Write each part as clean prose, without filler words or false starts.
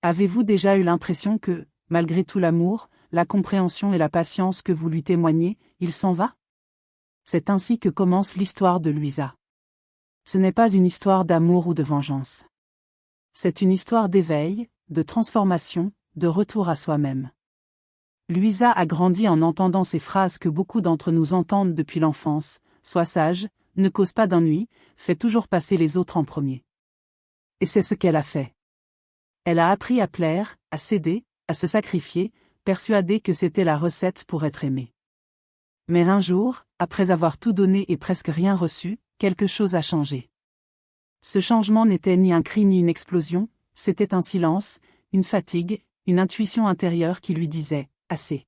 Avez-vous déjà eu l'impression que, malgré tout l'amour, la compréhension et la patience que vous lui témoignez, il s'en va? C'est ainsi que commence l'histoire de Louisa. Ce n'est pas une histoire d'amour ou de vengeance. C'est une histoire d'éveil, de transformation, de retour à soi-même. Louisa a grandi en entendant ces phrases que beaucoup d'entre nous entendent depuis l'enfance: sois sage, ne cause pas d'ennui, fais toujours passer les autres en premier. Et c'est ce qu'elle a fait. Elle a appris à plaire, à céder, à se sacrifier, persuadée que c'était la recette pour être aimée. Mais un jour, après avoir tout donné et presque rien reçu, quelque chose a changé. Ce changement n'était ni un cri ni une explosion, c'était un silence, une fatigue, une intuition intérieure qui lui disait « assez ».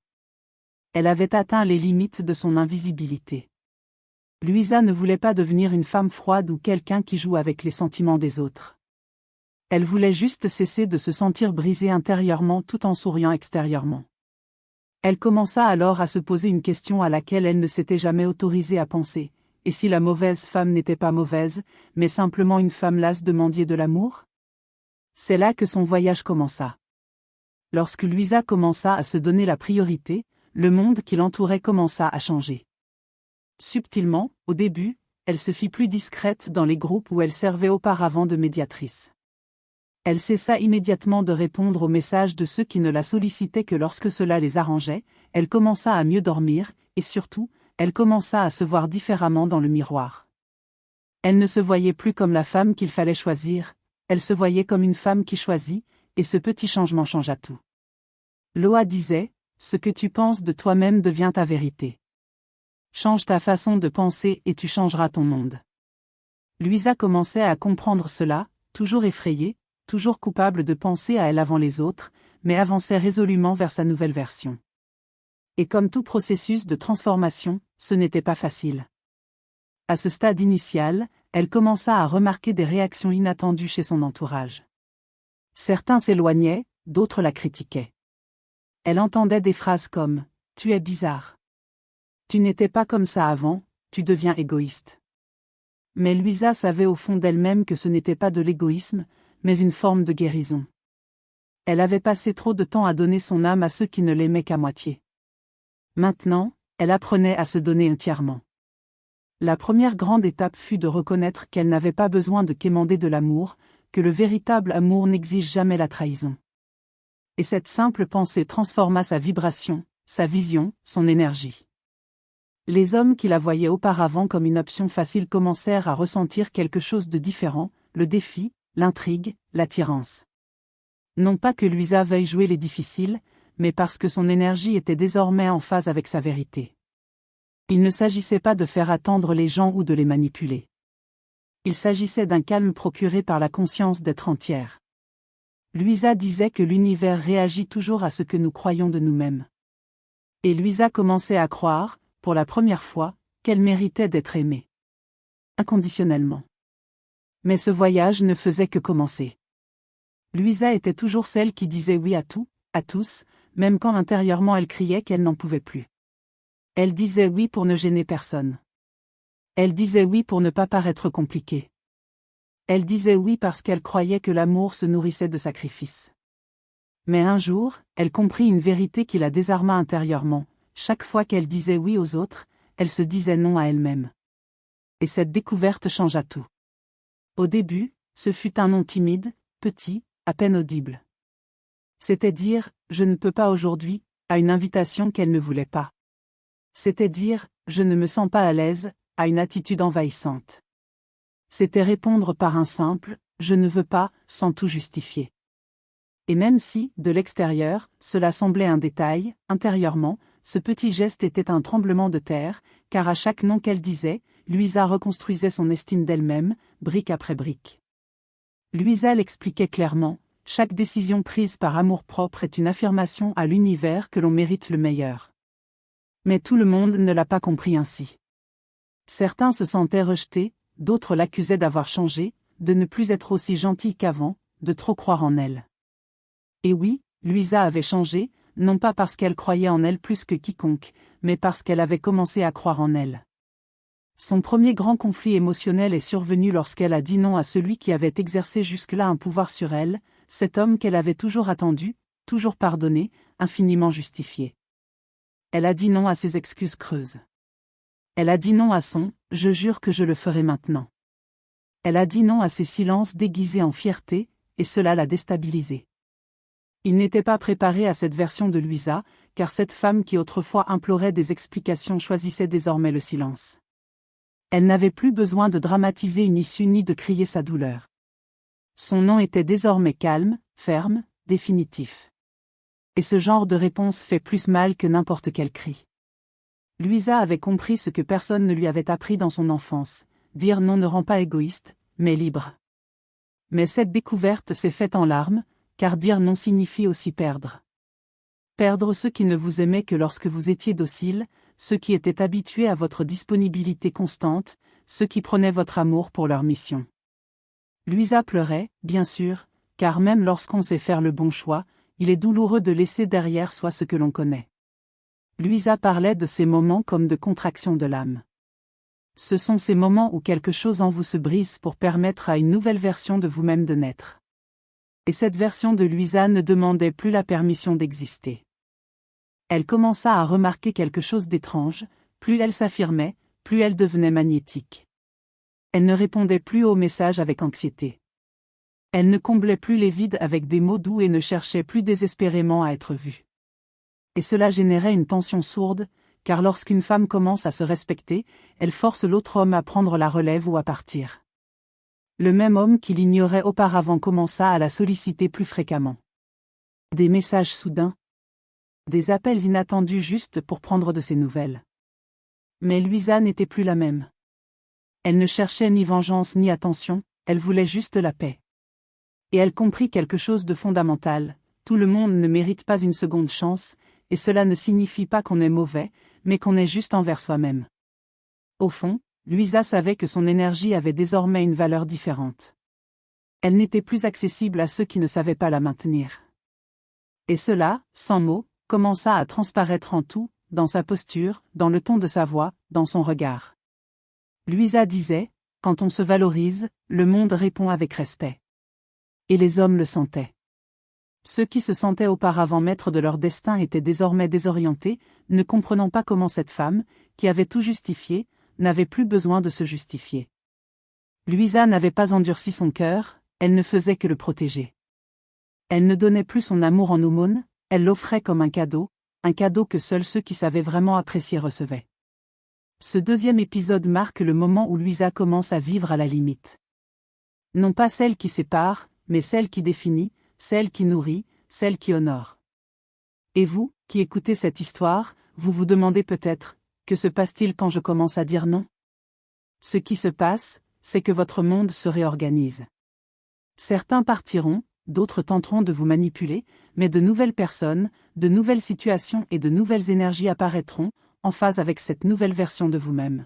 Elle avait atteint les limites de son invisibilité. Louisa ne voulait pas devenir une femme froide ou quelqu'un qui joue avec les sentiments des autres. Elle voulait juste cesser de se sentir brisée intérieurement tout en souriant extérieurement. Elle commença alors à se poser une question à laquelle elle ne s'était jamais autorisée à penser: et si la mauvaise femme n'était pas mauvaise, mais simplement une femme lasse de mendier de l'amour? C'est là que son voyage commença. Lorsque Louisa commença à se donner la priorité, le monde qui l'entourait commença à changer. Subtilement, au début, elle se fit plus discrète dans les groupes où elle servait auparavant de médiatrice. Elle cessa immédiatement de répondre aux messages de ceux qui ne la sollicitaient que lorsque cela les arrangeait, elle commença à mieux dormir, et surtout, elle commença à se voir différemment dans le miroir. Elle ne se voyait plus comme la femme qu'il fallait choisir, elle se voyait comme une femme qui choisit, et ce petit changement changea tout. Loa disait: ce que tu penses de toi-même devient ta vérité. Change ta façon de penser et tu changeras ton monde. Louisa commençait à comprendre cela, toujours effrayée, toujours coupable de penser à elle avant les autres, mais avançait résolument vers sa nouvelle version. Et comme tout processus de transformation, ce n'était pas facile. À ce stade initial, elle commença à remarquer des réactions inattendues chez son entourage. Certains s'éloignaient, d'autres la critiquaient. Elle entendait des phrases comme « Tu es bizarre. Tu n'étais pas comme ça avant, tu deviens égoïste. » Mais Louisa savait au fond d'elle-même que ce n'était pas de l'égoïsme, mais une forme de guérison. Elle avait passé trop de temps à donner son âme à ceux qui ne l'aimaient qu'à moitié. Maintenant, elle apprenait à se donner entièrement. La première grande étape fut de reconnaître qu'elle n'avait pas besoin de quémander de l'amour, que le véritable amour n'exige jamais la trahison. Et cette simple pensée transforma sa vibration, sa vision, son énergie. Les hommes qui la voyaient auparavant comme une option facile commencèrent à ressentir quelque chose de différent: le défi, l'intrigue, l'attirance. Non pas que Louisa veuille jouer les difficiles, mais parce que son énergie était désormais en phase avec sa vérité. Il ne s'agissait pas de faire attendre les gens ou de les manipuler. Il s'agissait d'un calme procuré par la conscience d'être entière. Louisa disait que l'univers réagit toujours à ce que nous croyons de nous-mêmes. Et Louisa commençait à croire, pour la première fois, qu'elle méritait d'être aimée. Inconditionnellement. Mais ce voyage ne faisait que commencer. Louisa était toujours celle qui disait oui à tout, à tous, même quand intérieurement elle criait qu'elle n'en pouvait plus. Elle disait oui pour ne gêner personne. Elle disait oui pour ne pas paraître compliquée. Elle disait oui parce qu'elle croyait que l'amour se nourrissait de sacrifices. Mais un jour, elle comprit une vérité qui la désarma intérieurement: chaque fois qu'elle disait oui aux autres, elle se disait non à elle-même. Et cette découverte changea tout. Au début, ce fut un non timide, petit, à peine audible. C'était dire « je ne peux pas aujourd'hui » à une invitation qu'elle ne voulait pas. C'était dire « je ne me sens pas à l'aise » à une attitude envahissante. C'était répondre par un simple « je ne veux pas » sans tout justifier. Et même si, de l'extérieur, cela semblait un détail, intérieurement, ce petit geste était un tremblement de terre, car à chaque non qu'elle disait, Louisa reconstruisait son estime d'elle-même, brique après brique. Louisa l'expliquait clairement: chaque décision prise par amour-propre est une affirmation à l'univers que l'on mérite le meilleur. Mais tout le monde ne l'a pas compris ainsi. Certains se sentaient rejetés, d'autres l'accusaient d'avoir changé, de ne plus être aussi gentille qu'avant, de trop croire en elle. Et oui, Louisa avait changé, non pas parce qu'elle croyait en elle plus que quiconque, mais parce qu'elle avait commencé à croire en elle. Son premier grand conflit émotionnel est survenu lorsqu'elle a dit non à celui qui avait exercé jusque-là un pouvoir sur elle, cet homme qu'elle avait toujours attendu, toujours pardonné, infiniment justifié. Elle a dit non à ses excuses creuses. Elle a dit non à son « je jure que je le ferai maintenant ». Elle a dit non à ses silences déguisés en fierté, et cela l'a déstabilisé. Il n'était pas préparé à cette version de Louisa, car cette femme qui autrefois implorait des explications choisissait désormais le silence. Elle n'avait plus besoin de dramatiser une issue ni de crier sa douleur. Son nom était désormais calme, ferme, définitif. Et ce genre de réponse fait plus mal que n'importe quel cri. Louisa avait compris ce que personne ne lui avait appris dans son enfance. Dire non ne rend pas égoïste, mais libre. Mais cette découverte s'est faite en larmes, car dire non signifie aussi perdre. Perdre ceux qui ne vous aimaient que lorsque vous étiez docile, ceux qui étaient habitués à votre disponibilité constante, ceux qui prenaient votre amour pour leur mission. Louisa pleurait, bien sûr, car même lorsqu'on sait faire le bon choix, il est douloureux de laisser derrière soi ce que l'on connaît. Louisa parlait de ces moments comme de contractions de l'âme. Ce sont ces moments où quelque chose en vous se brise pour permettre à une nouvelle version de vous-même de naître. Et cette version de Louisa ne demandait plus la permission d'exister. Elle commença à remarquer quelque chose d'étrange, plus elle s'affirmait, plus elle devenait magnétique. Elle ne répondait plus aux messages avec anxiété. Elle ne comblait plus les vides avec des mots doux et ne cherchait plus désespérément à être vue. Et cela générait une tension sourde, car lorsqu'une femme commence à se respecter, elle force l'autre homme à prendre la relève ou à partir. Le même homme qui l'ignorait auparavant commença à la solliciter plus fréquemment. Des messages soudains. Des appels inattendus juste pour prendre de ses nouvelles. Mais Louisa n'était plus la même. Elle ne cherchait ni vengeance ni attention, elle voulait juste la paix. Et elle comprit quelque chose de fondamental, tout le monde ne mérite pas une seconde chance, et cela ne signifie pas qu'on est mauvais, mais qu'on est juste envers soi-même. Au fond, Louisa savait que son énergie avait désormais une valeur différente. Elle n'était plus accessible à ceux qui ne savaient pas la maintenir. Et cela, sans mots, commença à transparaître en tout, dans sa posture, dans le ton de sa voix, dans son regard. Louisa disait, quand on se valorise, le monde répond avec respect. Et les hommes le sentaient. Ceux qui se sentaient auparavant maîtres de leur destin étaient désormais désorientés, ne comprenant pas comment cette femme, qui avait tout justifié, n'avait plus besoin de se justifier. Louisa n'avait pas endurci son cœur, elle ne faisait que le protéger. Elle ne donnait plus son amour en aumône, elle l'offrait comme un cadeau que seuls ceux qui savaient vraiment apprécier recevaient. Ce deuxième épisode marque le moment où Louisa commence à vivre à la limite. Non pas celle qui sépare, mais celle qui définit, celle qui nourrit, celle qui honore. Et vous, qui écoutez cette histoire, vous vous demandez peut-être, que se passe-t-il quand je commence à dire non ? Ce qui se passe, c'est que votre monde se réorganise. Certains partiront, d'autres tenteront de vous manipuler, mais de nouvelles personnes, de nouvelles situations et de nouvelles énergies apparaîtront, en phase avec cette nouvelle version de vous-même.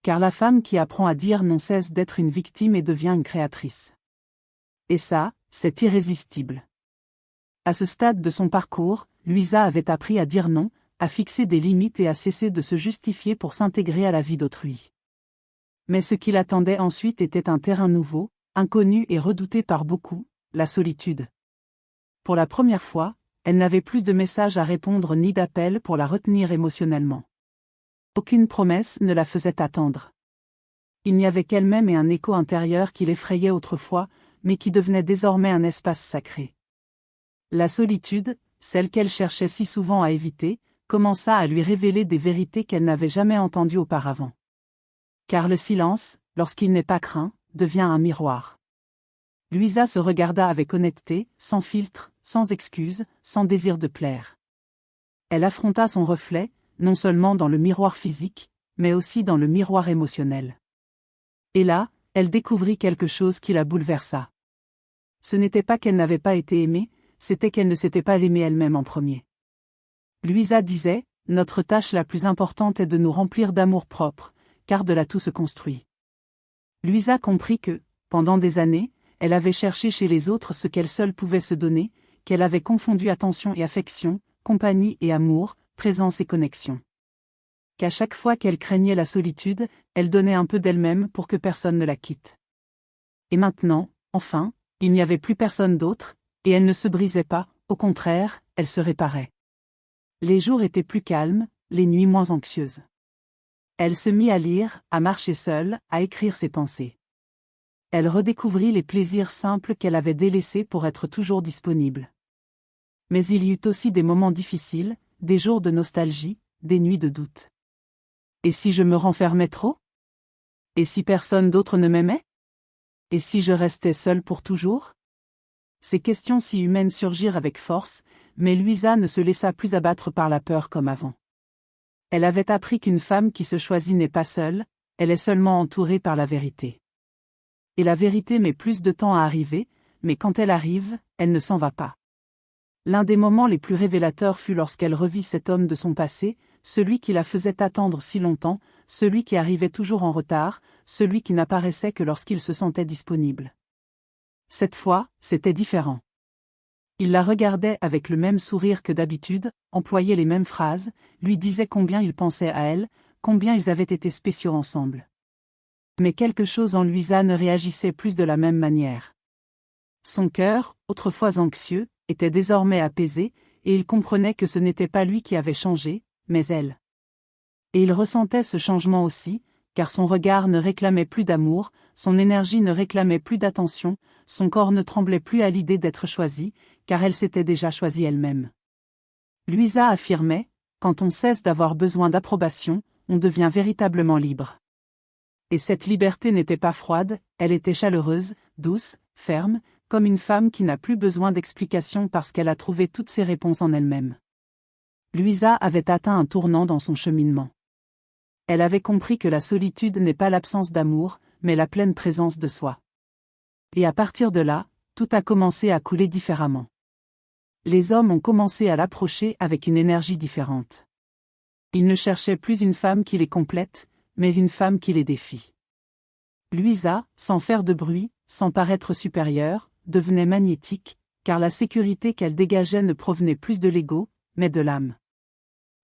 Car la femme qui apprend à dire non cesse d'être une victime et devient une créatrice. Et ça, c'est irrésistible. À ce stade de son parcours, Louisa avait appris à dire non, à fixer des limites et à cesser de se justifier pour s'intégrer à la vie d'autrui. Mais ce qui l'attendait ensuite était un terrain nouveau, inconnu et redouté par beaucoup, la solitude. Pour la première fois, elle n'avait plus de messages à répondre ni d'appels pour la retenir émotionnellement. Aucune promesse ne la faisait attendre. Il n'y avait qu'elle-même et un écho intérieur qui l'effrayait autrefois, mais qui devenait désormais un espace sacré. La solitude, celle qu'elle cherchait si souvent à éviter, commença à lui révéler des vérités qu'elle n'avait jamais entendues auparavant. Car le silence, lorsqu'il n'est pas craint, devient un miroir. Louisa se regarda avec honnêteté, sans filtre, sans excuse, sans désir de plaire. Elle affronta son reflet, non seulement dans le miroir physique, mais aussi dans le miroir émotionnel. Et là, elle découvrit quelque chose qui la bouleversa. Ce n'était pas qu'elle n'avait pas été aimée, c'était qu'elle ne s'était pas aimée elle-même en premier. Louisa disait, « Notre tâche la plus importante est de nous remplir d'amour propre, car de là tout se construit. » Louisa comprit que, pendant des années, elle avait cherché chez les autres ce qu'elle seule pouvait se donner, qu'elle avait confondu attention et affection, compagnie et amour, présence et connexion. Qu'à chaque fois qu'elle craignait la solitude, elle donnait un peu d'elle-même pour que personne ne la quitte. Et maintenant, enfin, Il n'y avait plus personne d'autre, et elle ne se brisait pas, au contraire, elle se réparait. Les jours étaient plus calmes, les nuits moins anxieuses. Elle se mit à lire, à marcher seule, à écrire ses pensées. Elle redécouvrit les plaisirs simples qu'elle avait délaissés pour être toujours disponible. Mais il y eut aussi des moments difficiles, des jours de nostalgie, des nuits de doute. Et si je me renfermais trop? Et si personne d'autre ne m'aimait? Et si je restais seule pour toujours? Ces questions si humaines surgirent avec force, mais Louisa ne se laissa plus abattre par la peur comme avant. Elle avait appris qu'une femme qui se choisit n'est pas seule, elle est seulement entourée par la vérité. Et la vérité met plus de temps à arriver, mais quand elle arrive, elle ne s'en va pas. L'un des moments les plus révélateurs fut lorsqu'elle revit cet homme de son passé, celui qui la faisait attendre si longtemps, celui qui arrivait toujours en retard, celui qui n'apparaissait que lorsqu'il se sentait disponible. Cette fois, c'était différent. Il la regardait avec le même sourire que d'habitude, employait les mêmes phrases, lui disait combien il pensait à elle, combien ils avaient été spéciaux ensemble. Mais quelque chose en Louisa ne réagissait plus de la même manière. Son cœur, autrefois anxieux, était désormais apaisé, et il comprenait que ce n'était pas lui qui avait changé, mais elle. Et il ressentait ce changement aussi, car son regard ne réclamait plus d'amour, son énergie ne réclamait plus d'attention, son corps ne tremblait plus à l'idée d'être choisi, car elle s'était déjà choisie elle-même. Louisa affirmait, quand on cesse d'avoir besoin d'approbation, on devient véritablement libre. Et cette liberté n'était pas froide, elle était chaleureuse, douce, ferme, comme une femme qui n'a plus besoin d'explications parce qu'elle a trouvé toutes ses réponses en elle-même. Louisa avait atteint un tournant dans son cheminement. Elle avait compris que la solitude n'est pas l'absence d'amour, mais la pleine présence de soi. Et à partir de là, tout a commencé à couler différemment. Les hommes ont commencé à l'approcher avec une énergie différente. Ils ne cherchaient plus une femme qui les complète, mais une femme qui les défie. Louisa, sans faire de bruit, sans paraître supérieure, devenait magnétique, car la sécurité qu'elle dégageait ne provenait plus de l'ego, mais de l'âme.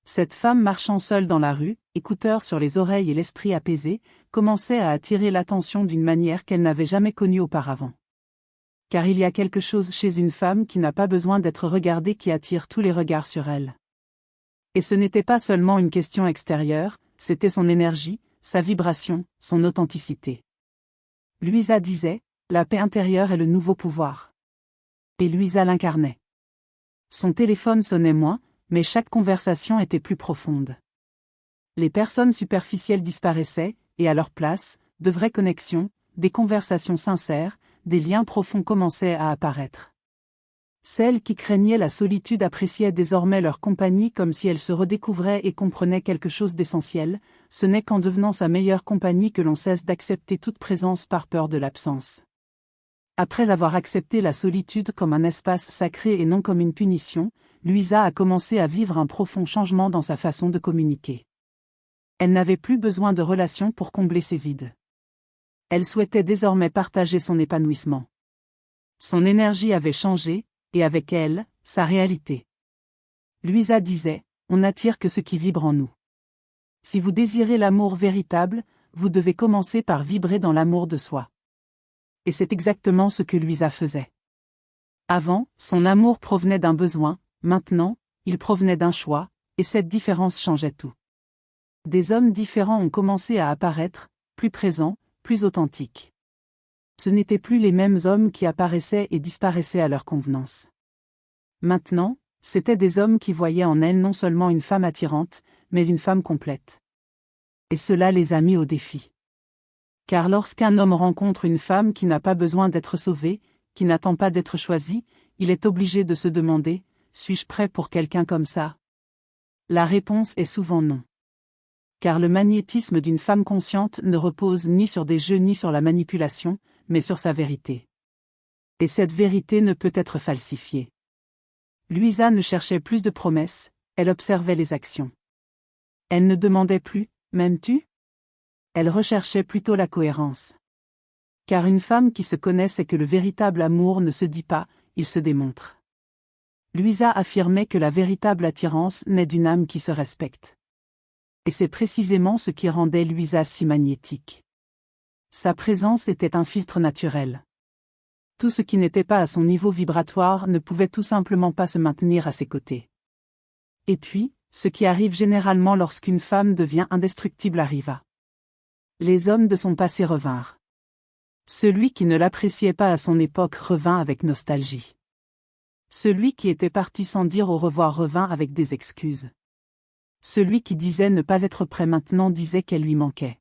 Cette femme marchant seule dans la rue, écouteur sur les oreilles et l'esprit apaisé, commençait à attirer l'attention d'une manière qu'elle n'avait jamais connue auparavant. Car il y a quelque chose chez une femme qui n'a pas besoin d'être regardée qui attire tous les regards sur elle. Et ce n'était pas seulement une question extérieure, c'était son énergie, sa vibration, son authenticité. Louisa disait, la paix intérieure est le nouveau pouvoir. Et Louisa l'incarnait. Son téléphone sonnait moins, mais chaque conversation était plus profonde. Les personnes superficielles disparaissaient, et à leur place, de vraies connexions, des conversations sincères, des liens profonds commençaient à apparaître. Celles qui craignaient la solitude appréciaient désormais leur compagnie comme si elles se redécouvraient et comprenaient quelque chose d'essentiel, ce n'est qu'en devenant sa meilleure compagnie que l'on cesse d'accepter toute présence par peur de l'absence. Après avoir accepté la solitude comme un espace sacré et non comme une punition, Louisa a commencé à vivre un profond changement dans sa façon de communiquer. Elle n'avait plus besoin de relations pour combler ses vides. Elle souhaitait désormais partager son épanouissement. Son énergie avait changé, et avec elle, sa réalité. Louisa disait, on n'attire que ce qui vibre en nous. Si vous désirez l'amour véritable, vous devez commencer par vibrer dans l'amour de soi. Et c'est exactement ce que Louisa faisait. Avant, son amour provenait d'un besoin, maintenant, il provenait d'un choix, et cette différence changeait tout. Des hommes différents ont commencé à apparaître, plus présents, plus authentiques. Ce n'étaient plus les mêmes hommes qui apparaissaient et disparaissaient à leur convenance. Maintenant, c'étaient des hommes qui voyaient en elle non seulement une femme attirante, mais une femme complète. Et cela les a mis au défi. Car lorsqu'un homme rencontre une femme qui n'a pas besoin d'être sauvée, qui n'attend pas d'être choisie, il est obligé de se demander, suis-je prêt pour quelqu'un comme ça? La réponse est souvent non. Car le magnétisme d'une femme consciente ne repose ni sur des jeux ni sur la manipulation, mais sur sa vérité. Et cette vérité ne peut être falsifiée. Louisa ne cherchait plus de promesses, elle observait les actions. Elle ne demandait plus, m'aimes-tu? Elle recherchait plutôt la cohérence. Car une femme qui se connaît sait que le véritable amour ne se dit pas, il se démontre. Louisa affirmait que la véritable attirance naît d'une âme qui se respecte. Et c'est précisément ce qui rendait Louisa si magnétique. Sa présence était un filtre naturel. Tout ce qui n'était pas à son niveau vibratoire ne pouvait tout simplement pas se maintenir à ses côtés. Et puis, ce qui arrive généralement lorsqu'une femme devient indestructible arriva. Les hommes de son passé revinrent. Celui qui ne l'appréciait pas à son époque revint avec nostalgie. Celui qui était parti sans dire au revoir revint avec des excuses. Celui qui disait ne pas être prêt maintenant disait qu'elle lui manquait.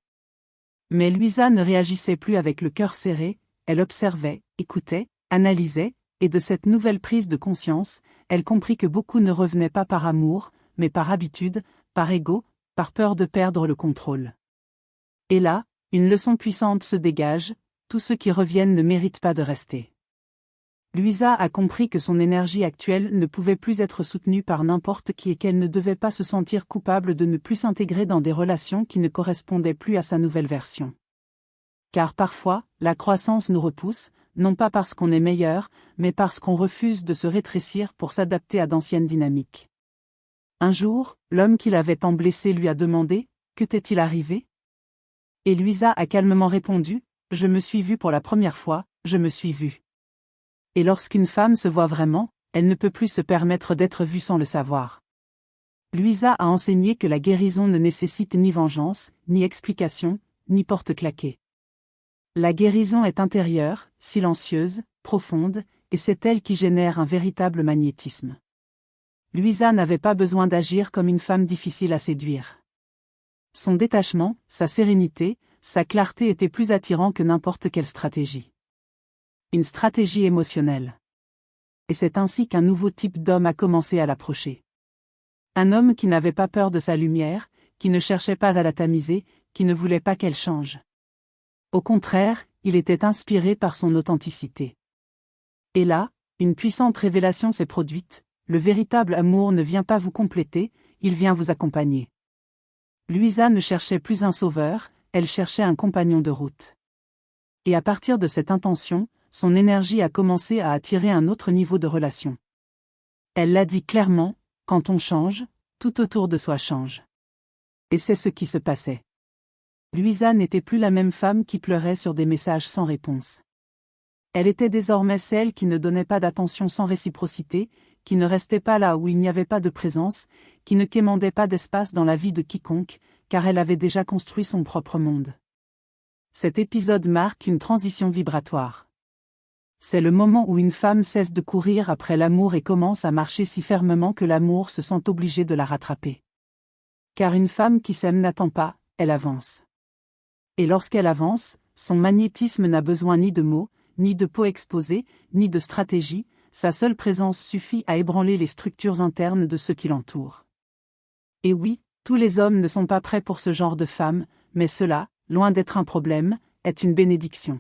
Mais Louisa ne réagissait plus avec le cœur serré, elle observait, écoutait, analysait, et de cette nouvelle prise de conscience, elle comprit que beaucoup ne revenaient pas par amour, mais par habitude, par ego, par peur de perdre le contrôle. Et là, une leçon puissante se dégage, tous ceux qui reviennent ne méritent pas de rester. Louisa a compris que son énergie actuelle ne pouvait plus être soutenue par n'importe qui et qu'elle ne devait pas se sentir coupable de ne plus s'intégrer dans des relations qui ne correspondaient plus à sa nouvelle version. Car parfois, la croissance nous repousse, non pas parce qu'on est meilleur, mais parce qu'on refuse de se rétrécir pour s'adapter à d'anciennes dynamiques. Un jour, l'homme qui l'avait tant blessé lui a demandé « Que t'est-il arrivé ?» Et Louisa a calmement répondu « Je me suis vue pour la première fois, je me suis vue. » Et lorsqu'une femme se voit vraiment, elle ne peut plus se permettre d'être vue sans le savoir. Louisa a enseigné que la guérison ne nécessite ni vengeance, ni explication, ni porte claquée. La guérison est intérieure, silencieuse, profonde, et c'est elle qui génère un véritable magnétisme. Louisa n'avait pas besoin d'agir comme une femme difficile à séduire. Son détachement, sa sérénité, sa clarté étaient plus attirants que n'importe quelle stratégie. Une stratégie émotionnelle. Et c'est ainsi qu'un nouveau type d'homme a commencé à l'approcher. Un homme qui n'avait pas peur de sa lumière, qui ne cherchait pas à la tamiser, qui ne voulait pas qu'elle change. Au contraire, il était inspiré par son authenticité. Et là, une puissante révélation s'est produite, le véritable amour ne vient pas vous compléter, il vient vous accompagner. Louisa ne cherchait plus un sauveur, elle cherchait un compagnon de route. Et à partir de cette intention, son énergie a commencé à attirer un autre niveau de relation. Elle l'a dit clairement, quand on change, tout autour de soi change. Et c'est ce qui se passait. Louisa n'était plus la même femme qui pleurait sur des messages sans réponse. Elle était désormais celle qui ne donnait pas d'attention sans réciprocité, qui ne restait pas là où il n'y avait pas de présence, qui ne quémandait pas d'espace dans la vie de quiconque, car elle avait déjà construit son propre monde. Cet épisode marque une transition vibratoire. C'est le moment où une femme cesse de courir après l'amour et commence à marcher si fermement que l'amour se sent obligé de la rattraper. Car une femme qui s'aime n'attend pas, elle avance. Et lorsqu'elle avance, son magnétisme n'a besoin ni de mots, ni de peau exposée, ni de stratégie, sa seule présence suffit à ébranler les structures internes de ceux qui l'entourent. Et oui, tous les hommes ne sont pas prêts pour ce genre de femme, mais cela, loin d'être un problème, est une bénédiction.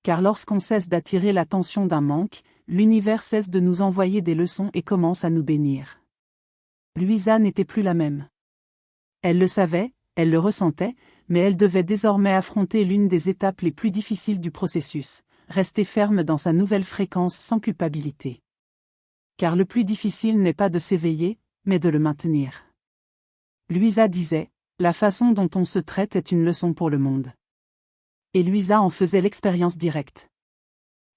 Car lorsqu'on cesse d'attirer l'attention d'un manque, l'univers cesse de nous envoyer des leçons et commence à nous bénir. Louisa n'était plus la même. Elle le savait, elle le ressentait, mais elle devait désormais affronter l'une des étapes les plus difficiles du processus, rester ferme dans sa nouvelle fréquence sans culpabilité. Car le plus difficile n'est pas de s'éveiller, mais de le maintenir. Louisa disait, la façon dont on se traite est une leçon pour le monde. Et Louisa en faisait l'expérience directe.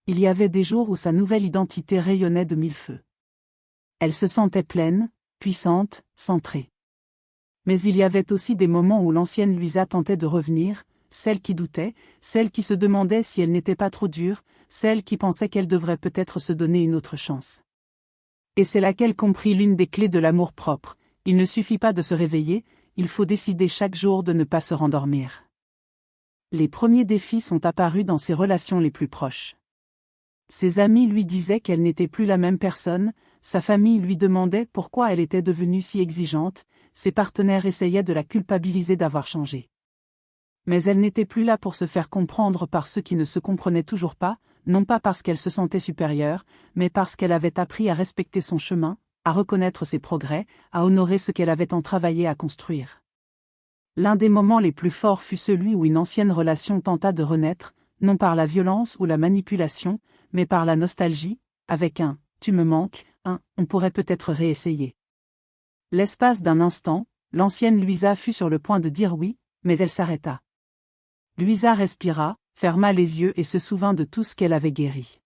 Il y avait des jours où sa nouvelle identité rayonnait de mille feux. Elle se sentait pleine, puissante, centrée. Mais il y avait aussi des moments où l'ancienne Louisa tentait de revenir, celle qui doutait, celle qui se demandait si elle n'était pas trop dure, celle qui pensait qu'elle devrait peut-être se donner une autre chance. Et c'est là qu'elle comprit l'une des clés de l'amour-propre, il ne suffit pas de se réveiller, il faut décider chaque jour de ne pas se rendormir. Les premiers défis sont apparus dans ses relations les plus proches. Ses amis lui disaient qu'elle n'était plus la même personne, sa famille lui demandait pourquoi elle était devenue si exigeante, ses partenaires essayaient de la culpabiliser d'avoir changé. Mais elle n'était plus là pour se faire comprendre par ceux qui ne se comprenaient toujours pas, non pas parce qu'elle se sentait supérieure, mais parce qu'elle avait appris à respecter son chemin, à reconnaître ses progrès, à honorer ce qu'elle avait tant travaillé à construire. L'un des moments les plus forts fut celui où une ancienne relation tenta de renaître, non par la violence ou la manipulation, mais par la nostalgie, avec un « tu me manques », un « on pourrait peut-être réessayer ». L'espace d'un instant, l'ancienne Louisa fut sur le point de dire oui, mais elle s'arrêta. Louisa respira, ferma les yeux et se souvint de tout ce qu'elle avait guéri.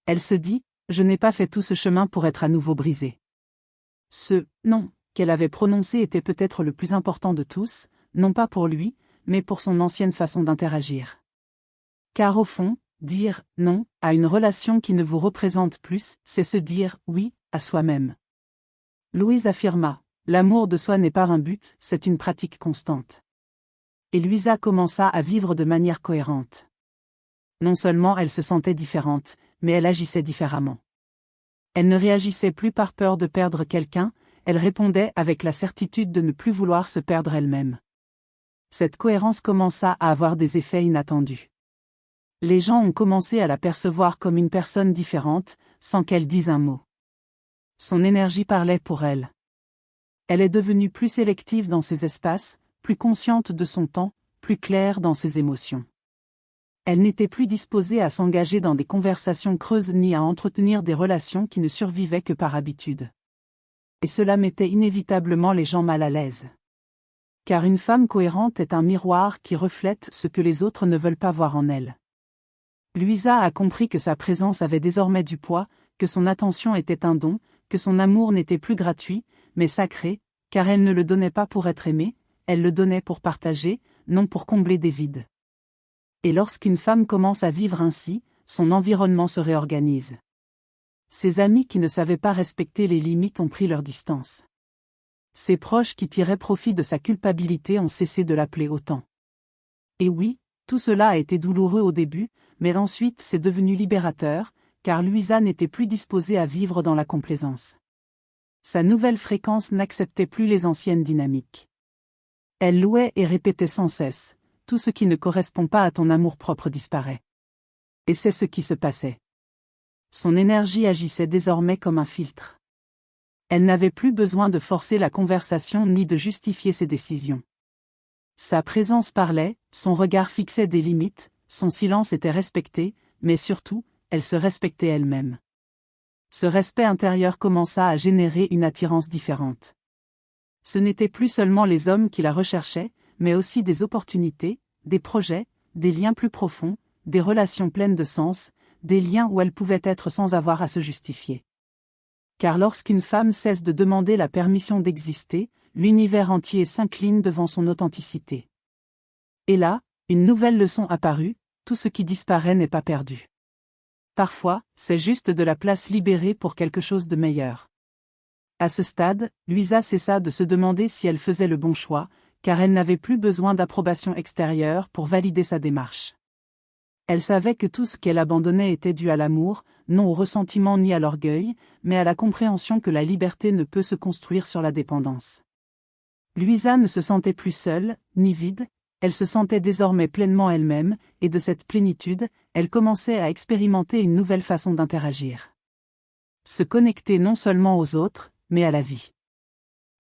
Elle se dit, je n'ai pas fait tout ce chemin pour être à nouveau brisée. Ce « non » qu'elle avait prononcé était peut-être le plus important de tous, non pas pour lui, mais pour son ancienne façon d'interagir. Car au fond, dire « non » à une relation qui ne vous représente plus, c'est se dire « oui » à soi-même. Louise affirma, l'amour de soi n'est pas un but, c'est une pratique constante. Et Louisa commença à vivre de manière cohérente. Non seulement elle se sentait différente, mais elle agissait différemment. Elle ne réagissait plus par peur de perdre quelqu'un, elle répondait avec la certitude de ne plus vouloir se perdre elle-même. Cette cohérence commença à avoir des effets inattendus. Les gens ont commencé à la percevoir comme une personne différente, sans qu'elle dise un mot. Son énergie parlait pour elle. Elle est devenue plus sélective dans ses espaces, plus consciente de son temps, plus claire dans ses émotions. Elle n'était plus disposée à s'engager dans des conversations creuses ni à entretenir des relations qui ne survivaient que par habitude. Et cela mettait inévitablement les gens mal à l'aise. Car une femme cohérente est un miroir qui reflète ce que les autres ne veulent pas voir en elle. Louisa a compris que sa présence avait désormais du poids, que son attention était un don, que son amour n'était plus gratuit, mais sacré, car elle ne le donnait pas pour être aimée, elle le donnait pour partager, non pour combler des vides. Et lorsqu'une femme commence à vivre ainsi, son environnement se réorganise. Ses amis qui ne savaient pas respecter les limites ont pris leur distance. Ses proches qui tiraient profit de sa culpabilité ont cessé de l'appeler autant. Et oui, tout cela a été douloureux au début, mais ensuite c'est devenu libérateur, car Louisa n'était plus disposée à vivre dans la complaisance. Sa nouvelle fréquence n'acceptait plus les anciennes dynamiques. Elle louait et répétait sans cesse, tout ce qui ne correspond pas à ton amour-propre disparaît. Et c'est ce qui se passait. Son énergie agissait désormais comme un filtre. Elle n'avait plus besoin de forcer la conversation ni de justifier ses décisions. Sa présence parlait, son regard fixait des limites, son silence était respecté, mais surtout, elle se respectait elle-même. Ce respect intérieur commença à générer une attirance différente. Ce n'étaient plus seulement les hommes qui la recherchaient, mais aussi des opportunités, des projets, des liens plus profonds, des relations pleines de sens, des liens où elle pouvait être sans avoir à se justifier. Car lorsqu'une femme cesse de demander la permission d'exister, l'univers entier s'incline devant son authenticité. Et là, une nouvelle leçon apparut, tout ce qui disparaît n'est pas perdu. Parfois, c'est juste de la place libérée pour quelque chose de meilleur. À ce stade, Louisa cessa de se demander si elle faisait le bon choix, car elle n'avait plus besoin d'approbation extérieure pour valider sa démarche. Elle savait que tout ce qu'elle abandonnait était dû à l'amour, non au ressentiment ni à l'orgueil, mais à la compréhension que la liberté ne peut se construire sur la dépendance. Louisa ne se sentait plus seule, ni vide, elle se sentait désormais pleinement elle-même, et de cette plénitude, elle commençait à expérimenter une nouvelle façon d'interagir. Se connecter non seulement aux autres, mais à la vie.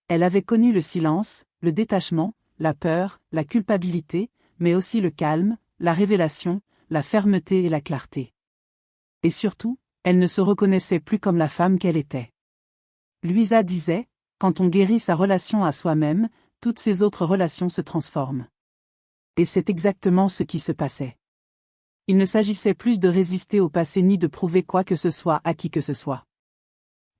Elle avait connu le silence, le détachement, la peur, la culpabilité, mais aussi le calme, la révélation, la fermeté et la clarté. Et surtout, elle ne se reconnaissait plus comme la femme qu'elle était. Louisa disait, quand on guérit sa relation à soi-même, toutes ses autres relations se transforment. Et c'est exactement ce qui se passait. Il ne s'agissait plus de résister au passé ni de prouver quoi que ce soit à qui que ce soit.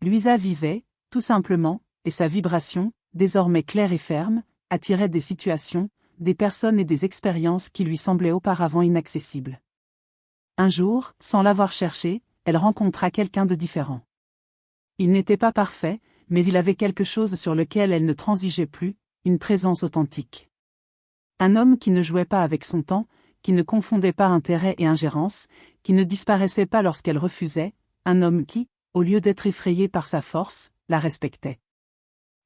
Louisa vivait, tout simplement, et sa vibration, désormais claire et ferme, attirait des situations, des personnes et des expériences qui lui semblaient auparavant inaccessibles. Un jour, sans l'avoir cherché, elle rencontra quelqu'un de différent. Il n'était pas parfait, mais il avait quelque chose sur lequel elle ne transigeait plus, une présence authentique. Un homme qui ne jouait pas avec son temps, qui ne confondait pas intérêt et ingérence, qui ne disparaissait pas lorsqu'elle refusait, un homme qui, au lieu d'être effrayé par sa force, la respectait.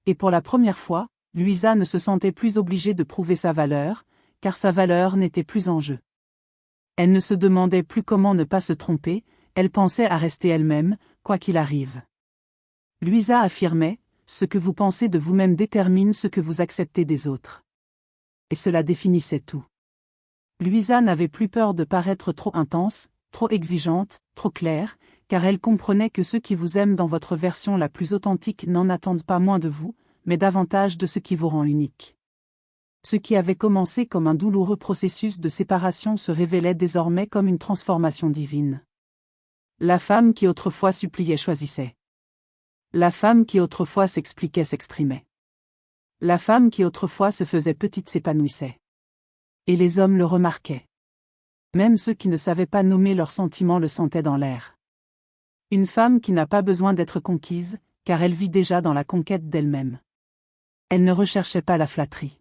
Et pour la première fois, Louisa ne se sentait plus obligée de prouver sa valeur, car sa valeur n'était plus en jeu. Elle ne se demandait plus comment ne pas se tromper, elle pensait à rester elle-même, quoi qu'il arrive. Louisa affirmait, « Ce que vous pensez de vous-même détermine ce que vous acceptez des autres. » Et cela définissait tout. Louisa n'avait plus peur de paraître trop intense, trop exigeante, trop claire, car elle comprenait que ceux qui vous aiment dans votre version la plus authentique n'en attendent pas moins de vous, mais davantage de ce qui vous rend unique. Ce qui avait commencé comme un douloureux processus de séparation se révélait désormais comme une transformation divine. La femme qui autrefois suppliait choisissait. La femme qui autrefois s'expliquait s'exprimait. La femme qui autrefois se faisait petite s'épanouissait. Et les hommes le remarquaient. Même ceux qui ne savaient pas nommer leurs sentiments le sentaient dans l'air. Une femme qui n'a pas besoin d'être conquise, car elle vit déjà dans la conquête d'elle-même. Elle ne recherchait pas la flatterie.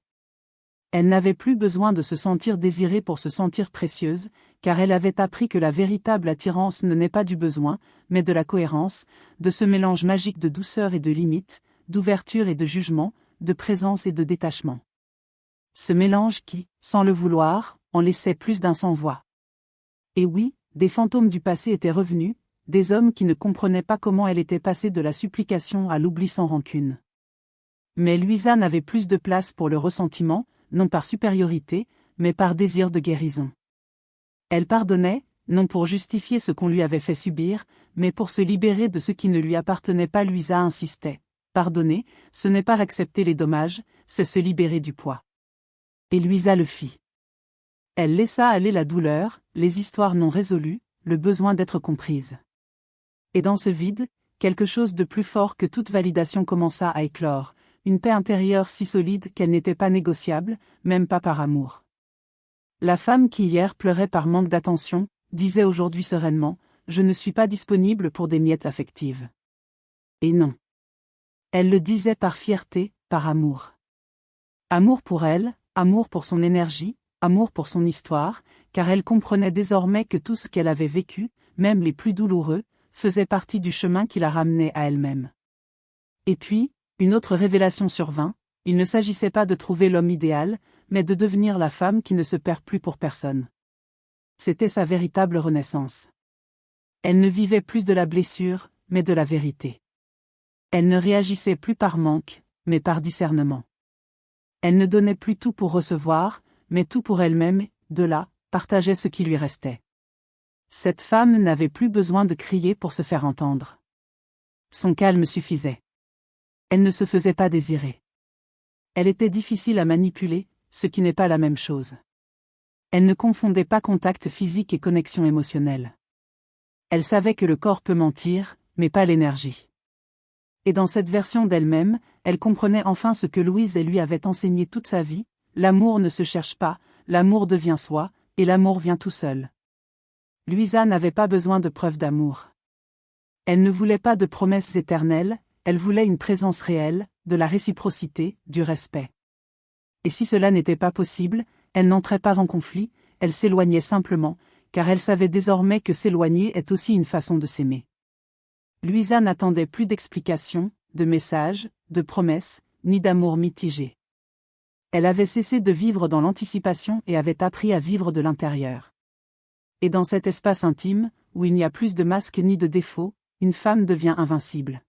Elle n'avait plus besoin de se sentir désirée pour se sentir précieuse, car elle avait appris que la véritable attirance ne naît pas du besoin, mais de la cohérence, de ce mélange magique de douceur et de limite, d'ouverture et de jugement, de présence et de détachement. Ce mélange qui, sans le vouloir, en laissait plus d'un sans voix. Et oui, des fantômes du passé étaient revenus, des hommes qui ne comprenaient pas comment elle était passée de la supplication à l'oubli sans rancune. Mais Louisa n'avait plus de place pour le ressentiment, non par supériorité, mais par désir de guérison. Elle pardonnait, non pour justifier ce qu'on lui avait fait subir, mais pour se libérer de ce qui ne lui appartenait pas. Louisa insistait. Pardonner, ce n'est pas accepter les dommages, c'est se libérer du poids. Et Louisa le fit. Elle laissa aller la douleur, les histoires non résolues, le besoin d'être comprise. Et dans ce vide, quelque chose de plus fort que toute validation commença à éclore, une paix intérieure si solide qu'elle n'était pas négociable, même pas par amour. La femme qui hier pleurait par manque d'attention, disait aujourd'hui sereinement, « Je ne suis pas disponible pour des miettes affectives. » Et non. Elle le disait par fierté, par amour. Amour pour elle, amour pour son énergie, amour pour son histoire, car elle comprenait désormais que tout ce qu'elle avait vécu, même les plus douloureux, faisait partie du chemin qui la ramenait à elle-même. Et puis, une autre révélation survint, il ne s'agissait pas de trouver l'homme idéal, mais de devenir la femme qui ne se perd plus pour personne. C'était sa véritable renaissance. Elle ne vivait plus de la blessure, mais de la vérité. Elle ne réagissait plus par manque, mais par discernement. Elle ne donnait plus tout pour recevoir, mais tout pour elle-même, de là, partageait ce qui lui restait. Cette femme n'avait plus besoin de crier pour se faire entendre. Son calme suffisait. Elle ne se faisait pas désirer. Elle était difficile à manipuler, ce qui n'est pas la même chose. Elle ne confondait pas contact physique et connexion émotionnelle. Elle savait que le corps peut mentir, mais pas l'énergie. Et dans cette version d'elle-même, elle comprenait enfin ce que Louise et lui avaient enseigné toute sa vie, l'amour ne se cherche pas, l'amour devient soi, et l'amour vient tout seul. Louisa n'avait pas besoin de preuves d'amour. Elle ne voulait pas de promesses éternelles, elle voulait une présence réelle, de la réciprocité, du respect. Et si cela n'était pas possible, elle n'entrait pas en conflit, elle s'éloignait simplement, car elle savait désormais que s'éloigner est aussi une façon de s'aimer. Louisa n'attendait plus d'explications, de messages, de promesses, ni d'amour mitigé. Elle avait cessé de vivre dans l'anticipation et avait appris à vivre de l'intérieur. Et dans cet espace intime, où il n'y a plus de masques ni de défauts, une femme devient invincible.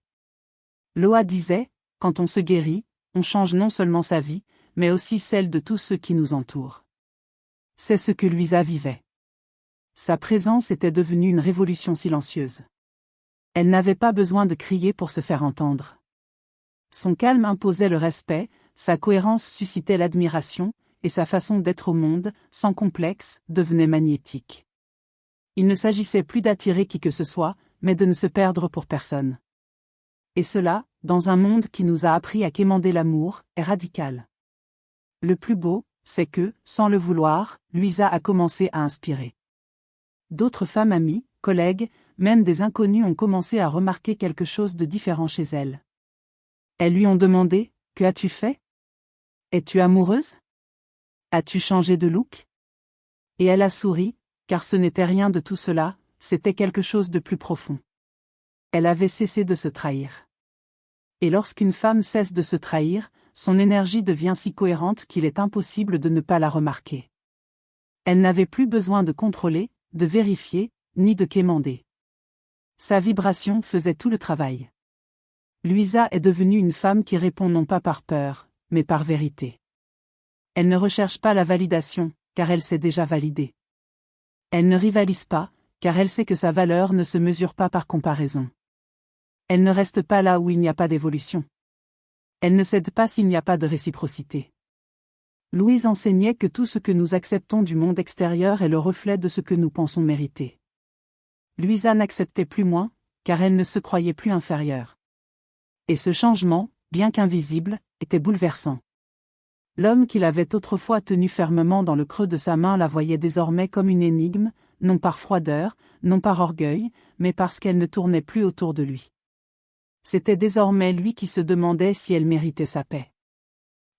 Loa disait, quand on se guérit, on change non seulement sa vie, mais aussi celle de tous ceux qui nous entourent. C'est ce que Louisa vivait. Sa présence était devenue une révolution silencieuse. Elle n'avait pas besoin de crier pour se faire entendre. Son calme imposait le respect, sa cohérence suscitait l'admiration, et sa façon d'être au monde, sans complexe, devenait magnétique. Il ne s'agissait plus d'attirer qui que ce soit, mais de ne se perdre pour personne. Et cela, dans un monde qui nous a appris à quémander l'amour, est radical. Le plus beau, c'est que, sans le vouloir, Louisa a commencé à inspirer. D'autres femmes amies, collègues, même des inconnus ont commencé à remarquer quelque chose de différent chez elle. Elles lui ont demandé, « Que as-tu fait? Es-tu amoureuse? As-tu changé de look ?» Et elle a souri, car ce n'était rien de tout cela, c'était quelque chose de plus profond. Elle avait cessé de se trahir. Et lorsqu'une femme cesse de se trahir, son énergie devient si cohérente qu'il est impossible de ne pas la remarquer. Elle n'avait plus besoin de contrôler, de vérifier, ni de quémander. Sa vibration faisait tout le travail. Louisa est devenue une femme qui répond non pas par peur, mais par vérité. Elle ne recherche pas la validation, car elle s'est déjà validée. Elle ne rivalise pas, car elle sait que sa valeur ne se mesure pas par comparaison. Elle ne reste pas là où il n'y a pas d'évolution. Elle ne cède pas s'il n'y a pas de réciprocité. Louise enseignait que tout ce que nous acceptons du monde extérieur est le reflet de ce que nous pensons mériter. Louisa n'acceptait plus moins, car elle ne se croyait plus inférieure. Et ce changement, bien qu'invisible, était bouleversant. L'homme qui l'avait autrefois tenue fermement dans le creux de sa main la voyait désormais comme une énigme, non par froideur, non par orgueil, mais parce qu'elle ne tournait plus autour de lui. C'était désormais lui qui se demandait si elle méritait sa paix.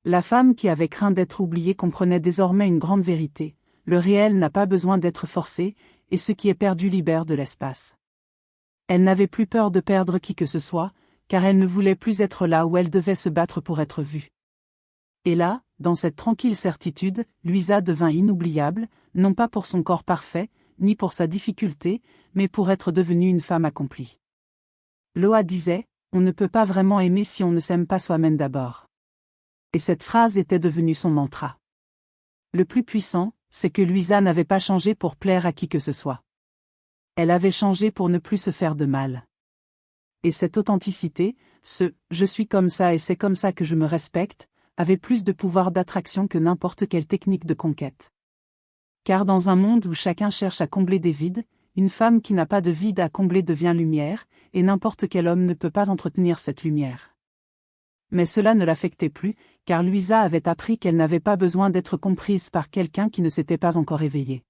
La femme qui avait craint d'être oubliée comprenait désormais une grande vérité: le réel n'a pas besoin d'être forcé, et ce qui est perdu libère de l'espace. Elle n'avait plus peur de perdre qui que ce soit, car elle ne voulait plus être là où elle devait se battre pour être vue. Et là, dans cette tranquille certitude, Louisa devint inoubliable, non pas pour son corps parfait, ni pour sa difficulté, mais pour être devenue une femme accomplie. Loa disait: on ne peut pas vraiment aimer si on ne s'aime pas soi-même d'abord. Et cette phrase était devenue son mantra. Le plus puissant, c'est que Louisa n'avait pas changé pour plaire à qui que ce soit. Elle avait changé pour ne plus se faire de mal. Et cette authenticité, ce « je suis comme ça et c'est comme ça que je me respecte », avait plus de pouvoir d'attraction que n'importe quelle technique de conquête. Car dans un monde où chacun cherche à combler des vides, une femme qui n'a pas de vide à combler devient lumière, et n'importe quel homme ne peut pas entretenir cette lumière. Mais cela ne l'affectait plus, car Louisa avait appris qu'elle n'avait pas besoin d'être comprise par quelqu'un qui ne s'était pas encore éveillé.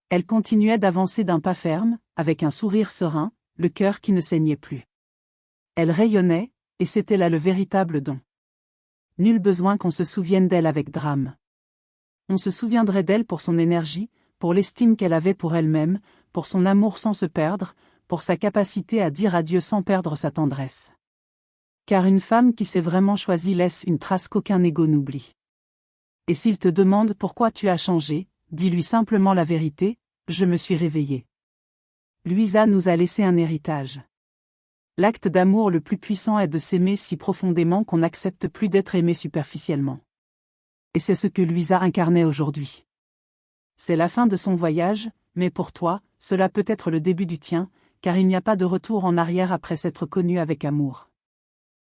Elle continuait d'avancer d'un pas ferme, avec un sourire serein, le cœur qui ne saignait plus. Elle rayonnait, et c'était là le véritable don. Nul besoin qu'on se souvienne d'elle avec drame. On se souviendrait d'elle pour son énergie, pour l'estime qu'elle avait pour elle-même, pour son amour sans se perdre, pour sa capacité à dire adieu sans perdre sa tendresse. Car une femme qui s'est vraiment choisie laisse une trace qu'aucun ego n'oublie. Et s'il te demande pourquoi tu as changé, dis-lui simplement la vérité: je me suis réveillée. Louisa nous a laissé un héritage. L'acte d'amour le plus puissant est de s'aimer si profondément qu'on n'accepte plus d'être aimé superficiellement. Et c'est ce que Louisa incarnait aujourd'hui. C'est la fin de son voyage, mais pour toi, cela peut être le début du tien, car il n'y a pas de retour en arrière après s'être connue avec amour.